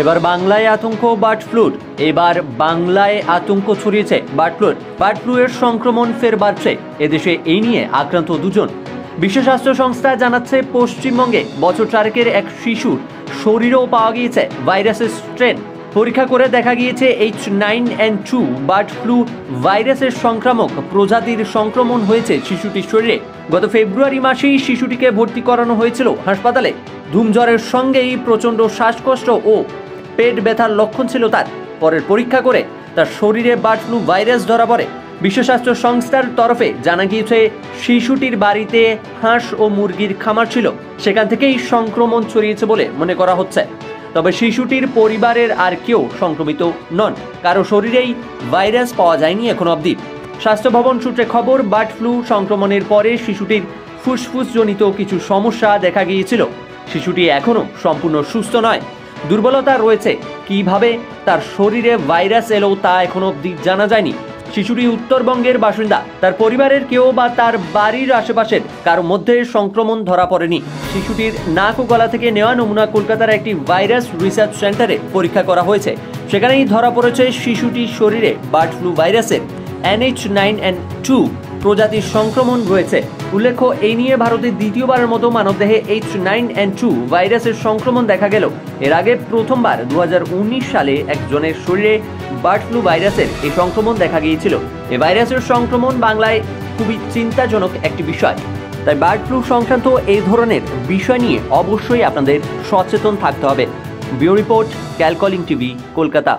এবার বাংলায় আতঙ্ক বার্ড ফ্লুর। এবার বাংলায় আতঙ্ক ছড়িয়েছে বার্ড ফ্লুর। বার্ড ফ্লু এর সংক্রমণ ফের বাড়ছে। এদেশে এই নিয়ে আক্রান্ত দুজন। বিশ্ব স্বাস্থ্য সংস্থা জানাচ্ছে, পশ্চিমবঙ্গে বছর 4 এক শিশুর শরীরেও পাওয়া গিয়েছে ভাইরাসের স্ট্রেন। পরীক্ষা করে দেখা গিয়েছে H9N2 বার্ড ফ্লু ভাইরাসের সংক্রামক প্রজাতির সংক্রমণ হয়েছে শিশুটির শরীরে। গত ফেব্রুয়ারি মাসেই শিশুটিকে ভর্তি করানো হয়েছিল হাসপাতালে। ধুমঝড়ের সঙ্গেই প্রচণ্ড শ্বাসকষ্ট ও পেট ব্যথার লক্ষণ ছিল তার। পরের পরীক্ষা করে তার শরীরে বার্ড ফ্লু ভাইরাস ধরা পড়ে। বিশ্ব স্বাস্থ্য সংস্থার তরফে জানা গিয়েছে, শিশুটির বাড়িতে হাঁস ও মুরগির খামার ছিল, সেখান থেকেই সংক্রমণ ছড়িয়েছে বলে মনে করা হচ্ছে। তবে শিশুটির পরিবারের আর কেউ সংক্রমিত নন, কারো শরীরেই ভাইরাস পাওয়া যায়নি এখন অবধি। স্বাস্থ্য ভবন সূত্রে খবর, বার্ড ফ্লু সংক্রমণের পরে শিশুটির ফুসফুসজনিত কিছু সমস্যা দেখা গিয়েছিল। শিশুটি এখনও সম্পূর্ণ সুস্থ নয়, দুর্বলতা রয়েছে। কিভাবে তার শরীরে ভাইরাস এলো তা এখনো অবধি জানা যায়নি। শিশুটি উত্তরবঙ্গের বাসিন্দা। তার পরিবারের কেউ বা তার বাড়ির আশেপাশের কারো মধ্যে সংক্রমণ ধরা পড়েনি। শিশুটির নাক ও গলা থেকে নেওয়া নমুনা কলকাতার একটি ভাইরাস রিসার্চ সেন্টারে পরীক্ষা করা হয়েছে। সেখানেই ধরা পড়েছে শিশুটির শরীরে বার্ড ফ্লু ভাইরাসের NH9N2 প্রজাতির সংক্রমণ রয়েছে। উল্লেখ্য, এই নিয়ে ভারতে দ্বিতীয়বারের মতো মানবদেহে H9N2 ভাইরাসের সংক্রমণ দেখা গেল। এর আগে প্রথমবার 2019 সালে একজনের শরীরে বার্ড ফ্লু ভাইরাসের এই সংক্রমণ দেখা গিয়েছিল। এই ভাইরাসের সংক্রমণ বাংলায় খুবই চিন্তাজনক একটি বিষয়। তাই বার্ড ফ্লু সংক্রান্ত এই ধরনের বিষয় নিয়ে অবশ্যই আপনাদের সচেতন থাকতে হবে। ব্যুরো রিপোর্ট, ক্যালকলিং টিভি, কলকাতা।